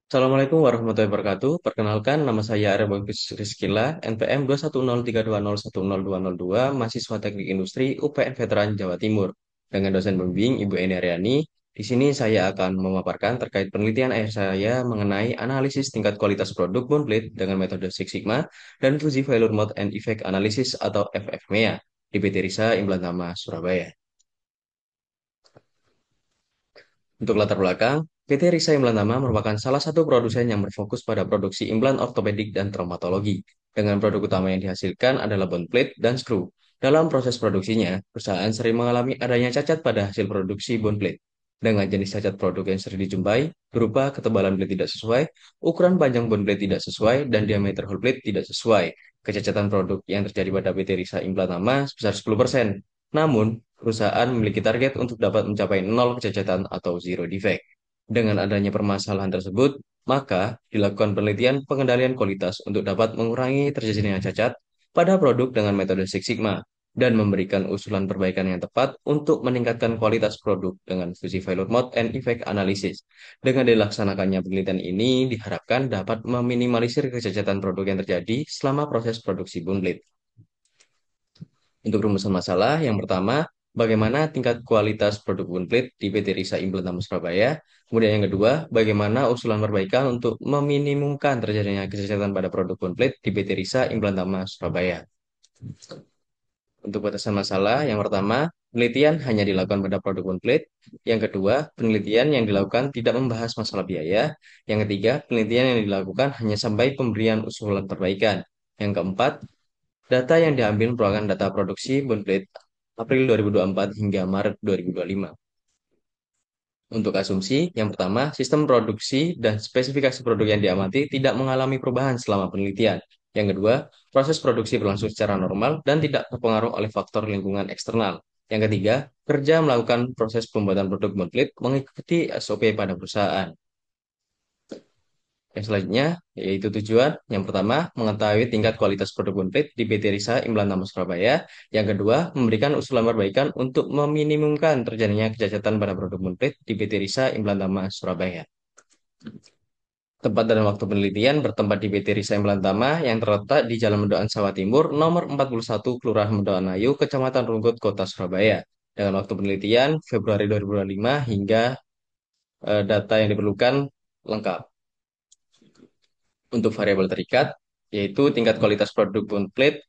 Assalamualaikum warahmatullahi wabarakatuh. Perkenalkan, nama saya Arya Bagus Rizkila, NPM 21032010202, mahasiswa Teknik Industri UPN Veteran Jawa Timur. Dengan dosen pembimbing Ibu Eni Aryani, di sini saya akan memaparkan terkait penelitian akhir saya mengenai analisis tingkat kualitas produk Bonplate dengan metode Six Sigma dan Fuji Failure Mode and Effect Analysis atau FFMEA di PT Risa Implantama, Surabaya. Untuk latar belakang, PT Risa Implantama merupakan salah satu produsen yang berfokus pada produksi implan ortopedik dan traumatologi. Dengan produk utama yang dihasilkan adalah bone plate dan screw. Dalam proses produksinya, perusahaan sering mengalami adanya cacat pada hasil produksi bone plate. Dengan jenis cacat produk yang sering dijumpai, berupa ketebalan plate tidak sesuai, ukuran panjang bone plate tidak sesuai, dan diameter whole plate tidak sesuai. Kecacatan produk yang terjadi pada PT Risa Implantama sebesar 10%. Namun, perusahaan memiliki target untuk dapat mencapai nol kecacatan atau zero defect. Dengan adanya permasalahan tersebut, maka dilakukan penelitian pengendalian kualitas untuk dapat mengurangi terjadinya cacat pada produk dengan metode Six Sigma dan memberikan usulan perbaikan yang tepat untuk meningkatkan kualitas produk dengan Fuji Failure Mode and Effect Analysis. Dengan dilaksanakannya penelitian ini diharapkan dapat meminimalisir kecacatan produk yang terjadi selama proses produksi Boonblade. Untuk rumusan masalah, yang pertama, bagaimana tingkat kualitas produk Boonplate di PT Risa Implantama Surabaya. Kemudian yang kedua, bagaimana usulan perbaikan untuk meminimumkan terjadinya kecacatan pada produk Boonplate di PT Risa Implantama Surabaya. Untuk batasan masalah, yang pertama, penelitian hanya dilakukan pada produk Boonplate. Yang kedua, penelitian yang dilakukan tidak membahas masalah biaya. Yang ketiga, penelitian yang dilakukan hanya sampai pemberian usulan perbaikan. Yang keempat, data yang diambil merupakan data produksi Boonplate April 2024 hingga Maret 2025. Untuk asumsi, yang pertama, sistem produksi dan spesifikasi produk yang diamati tidak mengalami perubahan selama penelitian. Yang kedua, proses produksi berlangsung secara normal dan tidak terpengaruh oleh faktor lingkungan eksternal. Yang ketiga, kerja melakukan proses pembuatan produk Boonplate mengikuti SOP pada perusahaan. Yang selanjutnya, yaitu tujuan. Yang pertama, mengetahui tingkat kualitas produk Boonplate di PT Risa Implantama Surabaya. Yang kedua, memberikan usulan perbaikan untuk meminimumkan terjadinya kecacatan pada produk Boonplate di PT Risa Implantama Surabaya. Tempat dan waktu penelitian bertempat di PT Risa Implantama yang terletak di Jalan Mendoan Sawah Timur, nomor 41, Kelurahan Mendoan Ayu, Kecamatan Rungkut, Kota Surabaya. Dengan waktu penelitian Februari 2025 hingga data yang diperlukan lengkap. Untuk variabel terikat, yaitu tingkat kualitas produk Boonplate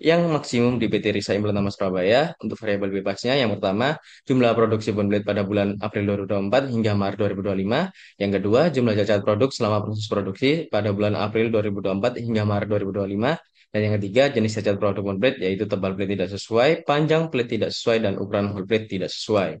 yang maksimum di PT Risa Implantama Surabaya. Untuk variabel bebasnya, yang pertama, jumlah produksi Boonplate pada bulan April 2024 hingga Maret 2025. Yang kedua, jumlah cacat produk selama proses produksi pada bulan April 2024 hingga Maret 2025. Dan yang ketiga, jenis cacat produk Boonplate, yaitu tebal plate tidak sesuai, panjang plate tidak sesuai, dan ukuran whole plate tidak sesuai.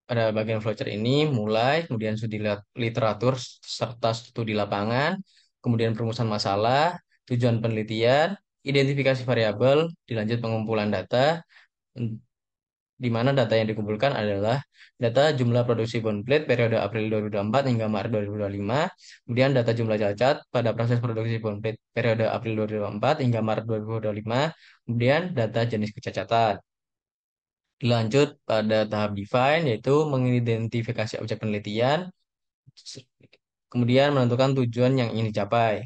Pada bagian flowchart ini mulai, kemudian studi literatur serta studi lapangan, kemudian perumusan masalah, tujuan penelitian, identifikasi variabel, dilanjut pengumpulan data, di mana data yang dikumpulkan adalah data jumlah produksi Boonplate periode April 2024 hingga Maret 2025, kemudian data jumlah cacat pada proses produksi Boonplate periode April 2024 hingga Maret 2025, kemudian data jenis kecacatan. Dilanjut pada tahap define, yaitu mengidentifikasi objek penelitian, kemudian menentukan tujuan yang ingin dicapai.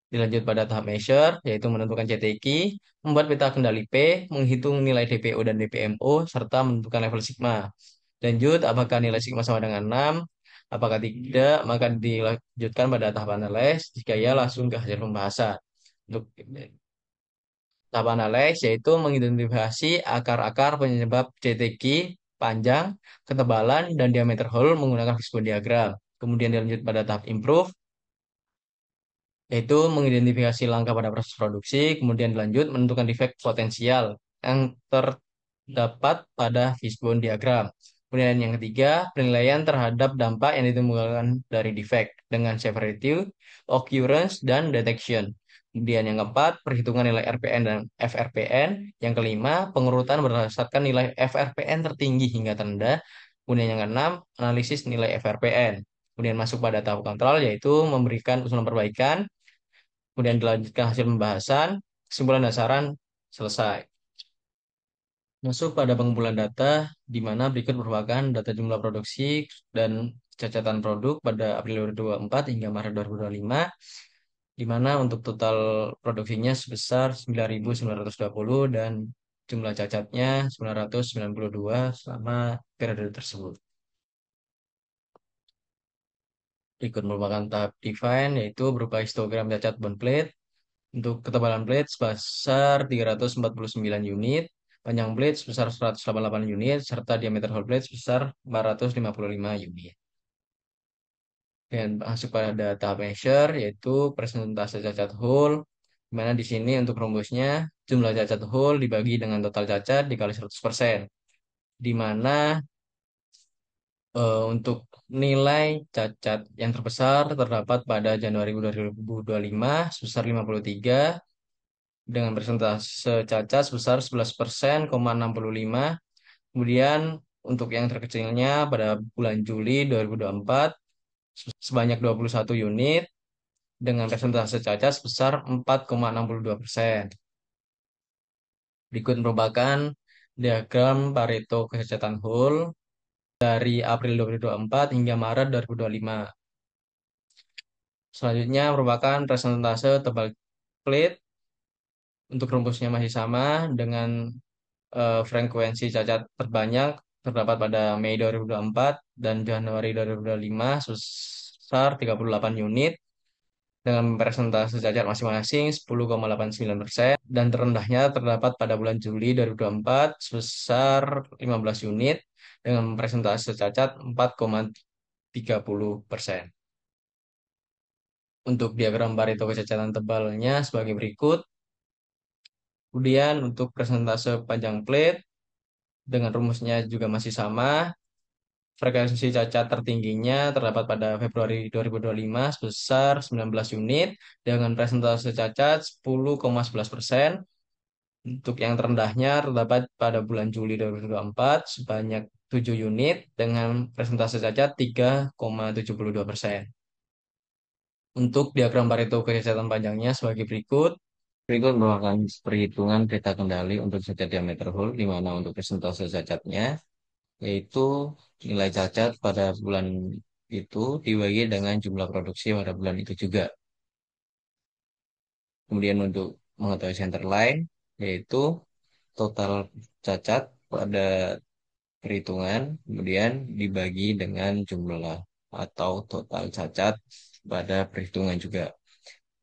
Dilanjut pada tahap measure, yaitu menentukan CTQ, membuat peta kendali P, menghitung nilai DPO dan DPMO, serta menentukan level sigma. Lanjut, apakah nilai sigma sama dengan 6? Apakah tidak, maka dilanjutkan pada tahap analyze, jika ya langsung ke hasil pembahasan. Untuk tahap analyze yaitu mengidentifikasi akar-akar penyebab CTQ, panjang, ketebalan, dan diameter hole menggunakan fishbone diagram. Kemudian dilanjut pada tahap improve, yaitu mengidentifikasi langkah pada proses produksi, kemudian dilanjut menentukan defect potensial yang terdapat pada fishbone diagram. Kemudian yang ketiga, penilaian terhadap dampak yang ditimbulkan dari defect dengan severity, occurrence, dan detection. Kemudian yang keempat, perhitungan nilai RPN dan FRPN. Yang kelima, pengurutan berdasarkan nilai FRPN tertinggi hingga terendah. Kemudian yang keenam, analisis nilai FRPN. Kemudian masuk pada tahap kontrol, yaitu memberikan usulan perbaikan. Kemudian dilanjutkan hasil pembahasan, kesimpulan dan saran, selesai. Masuk pada pengumpulan data, di mana berikut merupakan data jumlah produksi dan cacatan produk pada April 2024 hingga Maret 2025, di mana untuk total produksinya sebesar 9.920 dan jumlah cacatnya 992 selama periode tersebut. Berikut merupakan tahap define, yaitu berupa histogram cacat bond plate. Untuk ketebalan plate sebesar 349 unit, panjang plate sebesar 188 unit, serta diameter whole plate sebesar 455 unit. Dan masuk pada tahap measure, yaitu persentase cacat whole, di mana di sini untuk rumusnya jumlah cacat whole dibagi dengan total cacat dikali 100%, di mana untuk nilai cacat yang terbesar terdapat pada Januari 2025 sebesar 53 dengan persentase cacat sebesar 11%,65. Kemudian untuk yang terkecilnya pada bulan Juli 2024 sebanyak 21 unit dengan persentase cacat sebesar 4,62%. Berikut merupakan diagram Pareto kecacatan whole dari April 2024 hingga Maret 2025. Selanjutnya merupakan persentase tebal plate. Untuk rumusnya masih sama dengan frekuensi cacat terbanyak terdapat pada Mei 2024 dan Januari 2025 sebesar 38 unit dengan persentase cacat masing-masing 10,89% dan terendahnya terdapat pada bulan Juli 2024 sebesar 15 unit dengan persentase cacat 4,30%. Untuk diagram Pareto kecacatan tebalnya sebagai berikut. Kemudian untuk persentase panjang plate dengan rumusnya juga masih sama. Frekuensi cacat tertingginya terdapat pada Februari 2025 sebesar 19 unit dengan persentase cacat 10,11%. Untuk yang terendahnya terdapat pada bulan Juli 2024 sebanyak 7 unit dengan persentase cacat 3,72%. Untuk diagram Pareto kecacatan panjangnya sebagai berikut. Berikut merupakan perhitungan peta kendali untuk cacat diameter hole, di mana untuk persentase cacatnya yaitu nilai cacat pada bulan itu dibagi dengan jumlah produksi pada bulan itu juga. Kemudian untuk mengetahui center line, yaitu total cacat pada perhitungan, kemudian dibagi dengan jumlah atau total cacat pada perhitungan juga.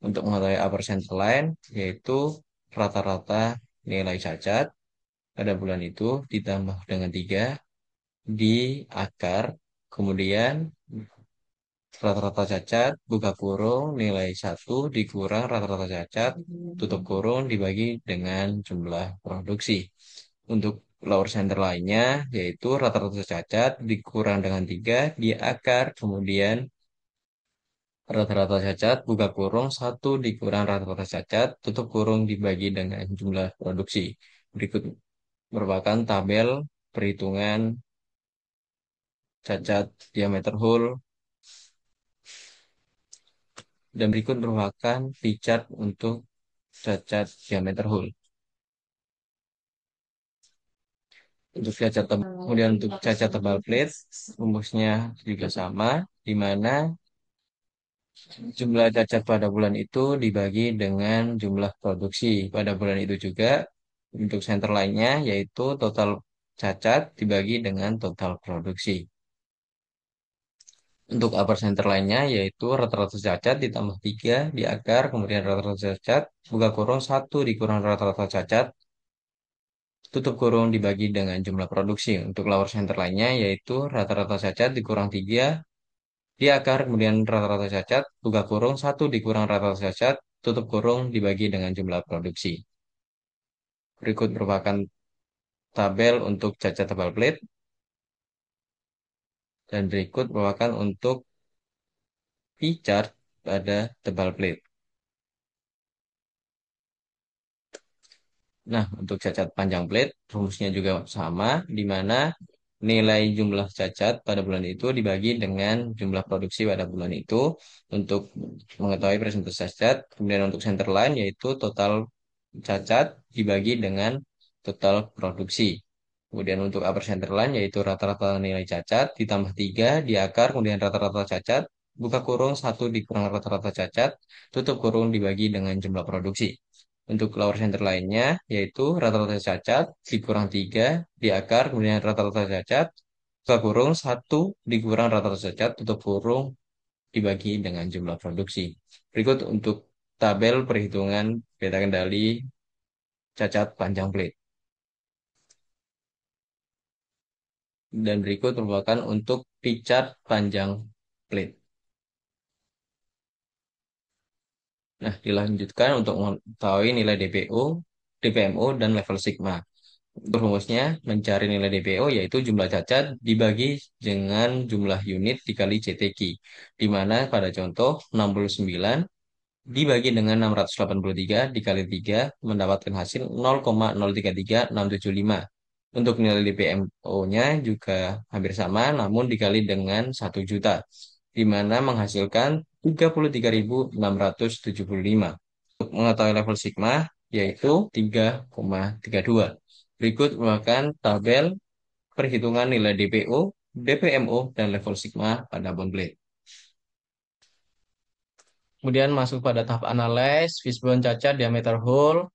Untuk mengetahui upper center line, yaitu rata-rata nilai cacat pada bulan itu ditambah dengan 3 di akar, kemudian rata-rata cacat, buka kurung, nilai 1 dikurang rata-rata cacat, tutup kurung dibagi dengan jumlah produksi. Untuk lower center lainnya, yaitu rata-rata cacat dikurang dengan 3 di akar, kemudian rata-rata cacat, buka kurung, 1 dikurang rata-rata cacat, tutup kurung dibagi dengan jumlah produksi. Berikut merupakan tabel perhitungan cacat diameter hole dan berikut merupakan pie chart untuk cacat diameter hole. Untuk cacat kemudian untuk cacat tebal plate, rumusnya juga sama, di mana jumlah cacat pada bulan itu dibagi dengan jumlah produksi pada bulan itu juga. Untuk center lainnya yaitu total cacat dibagi dengan total produksi. Untuk upper center lainnya yaitu rata-rata cacat ditambah 3 di akar, kemudian rata-rata cacat, buka kurung 1 dikurang rata-rata cacat, tutup kurung dibagi dengan jumlah produksi. Untuk lower center lainnya yaitu rata-rata cacat dikurang 3 di akar, kemudian rata-rata cacat, buka kurung 1 dikurang rata-rata cacat, tutup kurung dibagi dengan jumlah produksi. Berikut merupakan tabel untuk cacat tebal plate dan berikut merupakan untuk pie chart pada tebal plate. Nah, untuk cacat panjang plate, rumusnya juga sama, di mana nilai jumlah cacat pada bulan itu dibagi dengan jumlah produksi pada bulan itu untuk mengetahui persentase cacat. Kemudian untuk center line, yaitu total cacat dibagi dengan total produksi. Kemudian untuk upper center line yaitu rata-rata nilai cacat ditambah 3 di akar, kemudian rata-rata cacat, buka kurung 1 dikurang rata-rata cacat, tutup kurung dibagi dengan jumlah produksi. Untuk lower center lainnya yaitu rata-rata cacat dikurang 3 di akar, kemudian rata-rata cacat, buka kurung 1 dikurang rata-rata cacat, tutup kurung dibagi dengan jumlah produksi. Berikut untuk tabel perhitungan beta kendali cacat panjang plate. Dan berikut merupakan untuk picat panjang plate. Nah, dilanjutkan untuk mengetahui nilai DPO, DPMO, dan level sigma. Untuk rumusnya, mencari nilai DPO yaitu jumlah cacat dibagi dengan jumlah unit dikali CTQ, di mana pada contoh 69 dibagi dengan 683 dikali 3 mendapatkan hasil 0,033675. Untuk nilai DPMO-nya juga hampir sama, namun dikali dengan 1 juta, di mana menghasilkan 33.675. Untuk mengetahui level sigma, yaitu 3,32. Berikut merupakan tabel perhitungan nilai DPO, DPMO, dan level sigma pada bond blade. Kemudian masuk pada tahap analyze, fishbone cacat, diameter hole.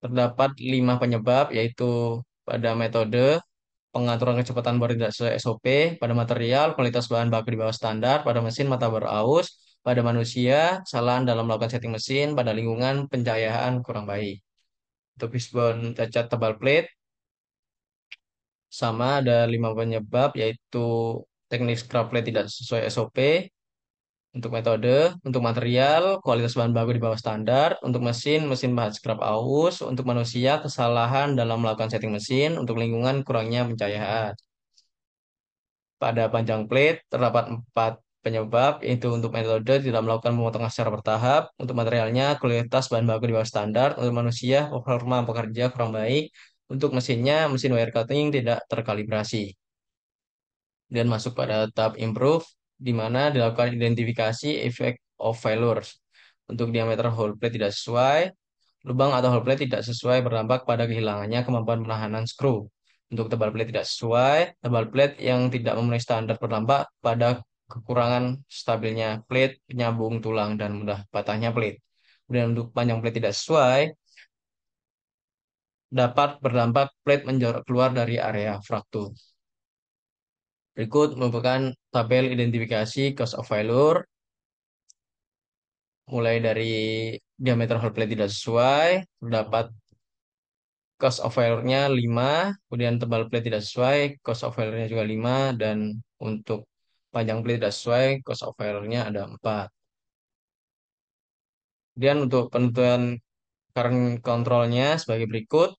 Terdapat 5 penyebab, yaitu pada metode pengaturan kecepatan bor tidak sesuai SOP, pada material, kualitas bahan baku di bawah standar, pada mesin mata beraus, pada manusia, kesalahan dalam melakukan setting mesin, pada lingkungan pencahayaan kurang baik. Untuk fishbone cacat tebal plate, sama ada 5 penyebab, yaitu teknik scrap plate tidak sesuai SOP, untuk metode, untuk material, kualitas bahan baku di bawah standar, untuk mesin, mesin bahan scrap aus, untuk manusia, kesalahan dalam melakukan setting mesin, untuk lingkungan, kurangnya pencahayaan. Pada panjang plate terdapat 4 penyebab, yaitu untuk metode tidak melakukan pemotongan secara bertahap, untuk materialnya kualitas bahan baku di bawah standar, untuk manusia performa pekerja kurang baik, untuk mesinnya mesin wire cutting tidak terkalibrasi. Dan masuk pada tahap improve, di mana dilakukan identifikasi effect of failures. Untuk diameter hole plate tidak sesuai, lubang atau hole plate tidak sesuai berdampak pada kehilangannya kemampuan penahanan skru. Untuk tebal plate tidak sesuai, tebal plate yang tidak memenuhi standar berdampak pada kekurangan stabilnya plate, penyambung tulang, dan mudah patahnya plate. Kemudian untuk panjang plate tidak sesuai, dapat berdampak plate menjorok keluar dari area fraktur. Berikut merupakan tabel identifikasi cause of failure, mulai dari diameter hole plate tidak sesuai, terdapat cost of failure-nya 5, kemudian tebal plate tidak sesuai, cost of failure-nya juga 5, dan untuk panjang plate tidak sesuai, cost of failure-nya ada 4. Kemudian untuk penentuan current control-nya sebagai berikut.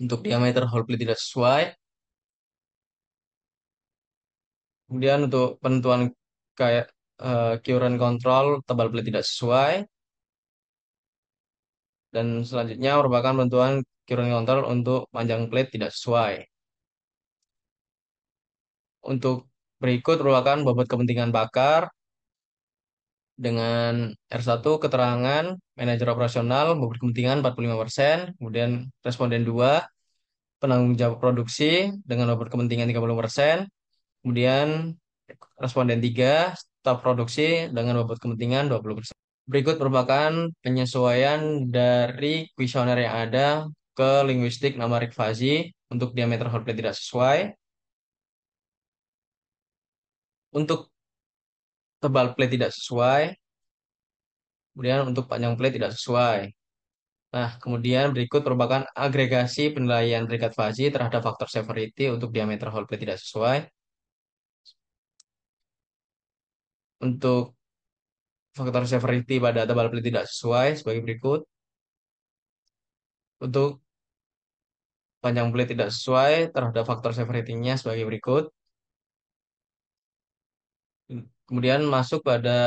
Untuk diameter hole plate tidak sesuai. Kemudian untuk penentuan kayak current control, tebal plate tidak sesuai. Dan selanjutnya merupakan penentuan current control untuk panjang plate tidak sesuai. Untuk berikut merupakan bobot kepentingan bakar dengan R1 keterangan manajer operasional bobot kepentingan 45%, kemudian responden 2 penanggung jawab produksi dengan bobot kepentingan 30%, kemudian responden 3 staf produksi dengan bobot kepentingan 20%. Berikut merupakan penyesuaian dari kuesioner yang ada ke linguistik numeric fuzzy untuk diameter hole plate tidak sesuai. Untuk tebal plate tidak sesuai, kemudian untuk panjang plate tidak sesuai. Nah, kemudian berikut merupakan agregasi penilaian peringkat fuzzy terhadap faktor severity untuk diameter hole plate tidak sesuai. Untuk faktor severity pada tebal plate tidak sesuai sebagai berikut. Untuk panjang plate tidak sesuai terhadap faktor severity-nya sebagai berikut. Kemudian masuk pada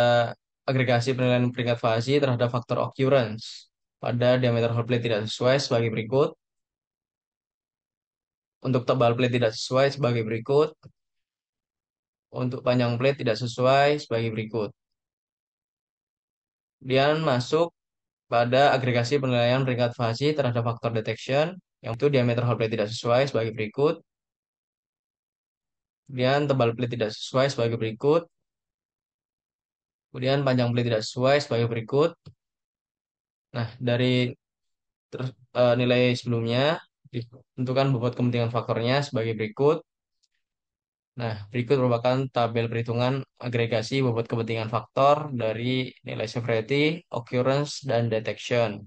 agregasi penilaian peringkat fuzzy terhadap faktor occurrence pada diameter hole plate tidak sesuai sebagai berikut. Untuk tebal plate tidak sesuai sebagai berikut. Untuk panjang plate tidak sesuai sebagai berikut. Kemudian masuk pada agregasi penilaian peringkat fuzzy terhadap faktor detection Yang itu diameter hot plate tidak sesuai sebagai berikut. Kemudian tebal plate tidak sesuai sebagai berikut. Kemudian panjang plate tidak sesuai sebagai berikut. Nah, dari nilai sebelumnya ditentukan bobot kepentingan faktornya sebagai berikut. Nah, berikut merupakan tabel perhitungan agregasi bobot kepentingan faktor dari nilai severity, occurrence, dan detection.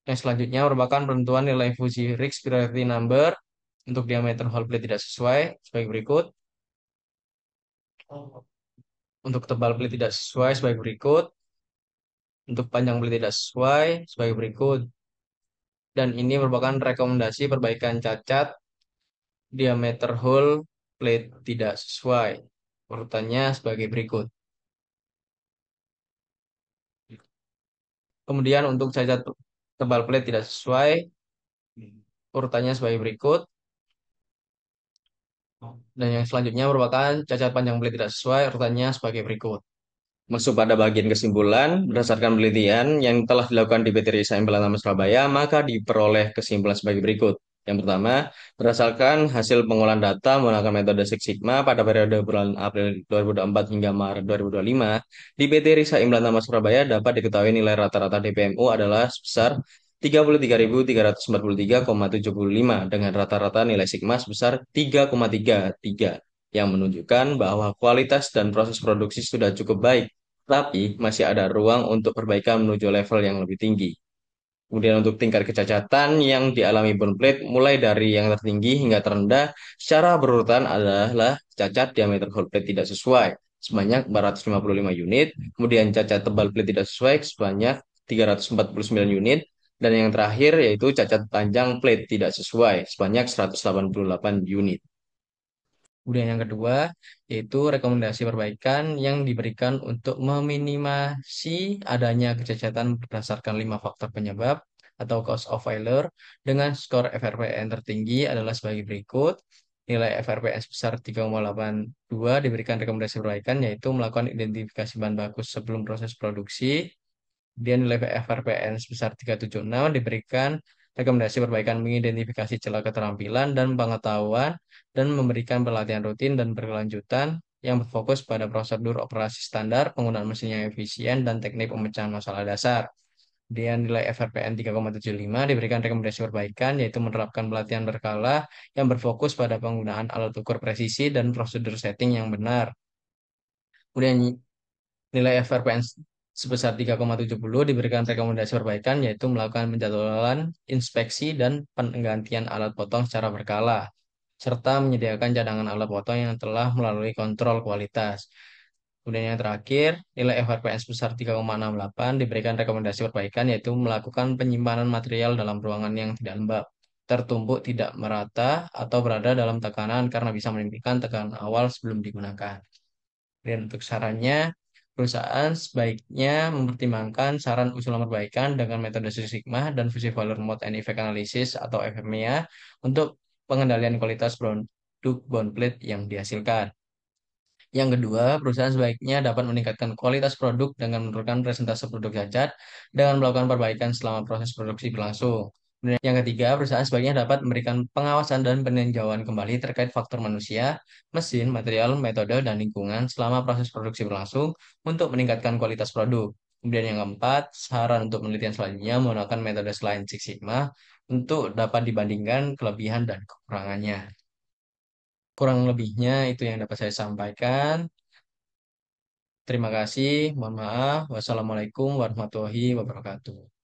Yang selanjutnya merupakan penentuan nilai Fuji Riggs Priority Number untuk diameter whole plate tidak sesuai sebagai berikut. Untuk tebal plate tidak sesuai sebagai berikut. Untuk panjang plate tidak sesuai sebagai berikut. Dan ini merupakan rekomendasi perbaikan cacat diameter whole plate tidak sesuai. Urutannya sebagai berikut. Kemudian untuk cacat tebal plate tidak sesuai, urutannya sebagai berikut. Dan yang selanjutnya merupakan cacat panjang plate tidak sesuai, urutannya sebagai berikut. Masuk pada bagian kesimpulan, berdasarkan penelitian yang telah dilakukan di PT Risa Implantama Nama Surabaya, maka diperoleh kesimpulan sebagai berikut. Yang pertama, berdasarkan hasil pengolahan data menggunakan metode Six Sigma pada periode bulan April 2024 hingga Maret 2025, di PT Risa Implantama Nama Surabaya dapat diketahui nilai rata-rata DPMU adalah sebesar 33.343,75 dengan rata-rata nilai sigma sebesar 3,33 yang menunjukkan bahwa kualitas dan proses produksi sudah cukup baik, tapi masih ada ruang untuk perbaikan menuju level yang lebih tinggi. Kemudian untuk tingkat kecacatan yang dialami bone plate mulai dari yang tertinggi hingga terendah secara berurutan adalah cacat diameter whole plate tidak sesuai sebanyak 455 unit, kemudian cacat tebal plate tidak sesuai sebanyak 349 unit, dan yang terakhir yaitu cacat panjang plate tidak sesuai sebanyak 188 unit. Kemudian yang kedua, yaitu rekomendasi perbaikan yang diberikan untuk meminimasi adanya kecacatan berdasarkan 5 faktor penyebab atau cause of failure dengan skor FRPN tertinggi adalah sebagai berikut. Nilai FRPN sebesar 3,82 diberikan rekomendasi perbaikan yaitu melakukan identifikasi bahan baku sebelum proses produksi. Kemudian nilai FRPN sebesar 376 diberikan rekomendasi perbaikan mengidentifikasi celah keterampilan dan pengetahuan dan memberikan pelatihan rutin dan berkelanjutan yang berfokus pada prosedur operasi standar, penggunaan mesin yang efisien, dan teknik pemecahan masalah dasar. Kemudian nilai FRPN 3,75 diberikan rekomendasi perbaikan yaitu menerapkan pelatihan berkala yang berfokus pada penggunaan alat ukur presisi dan prosedur setting yang benar. Kemudian nilai FRPN sebesar 3,70 diberikan rekomendasi perbaikan yaitu melakukan penjadwalan, inspeksi, dan penggantian alat potong secara berkala, serta menyediakan cadangan alat potong yang telah melalui kontrol kualitas. Kemudian yang terakhir, nilai FRPN sebesar 3,68 diberikan rekomendasi perbaikan yaitu melakukan penyimpanan material dalam ruangan yang tidak lembab, tertumpuk tidak merata, atau berada dalam tekanan karena bisa menimbulkan tekanan awal sebelum digunakan. Dan untuk sarannya, perusahaan sebaiknya mempertimbangkan saran usulan perbaikan dengan metode Six Sigma dan Fuji Value Mode and Effect Analysis atau FMEA untuk pengendalian kualitas produk bond plate yang dihasilkan. Yang kedua, perusahaan sebaiknya dapat meningkatkan kualitas produk dengan menurunkan presentase produk cacat dengan melakukan perbaikan selama proses produksi berlangsung. Kemudian yang ketiga, perusahaan sebaiknya dapat memberikan pengawasan dan peninjauan kembali terkait faktor manusia, mesin, material, metode, dan lingkungan selama proses produksi berlangsung untuk meningkatkan kualitas produk. Kemudian yang keempat, saran untuk penelitian selanjutnya menggunakan metode selain Six Sigma untuk dapat dibandingkan kelebihan dan kekurangannya. Kurang lebihnya itu yang dapat saya sampaikan. Terima kasih, mohon maaf. Wassalamualaikum warahmatullahi wabarakatuh.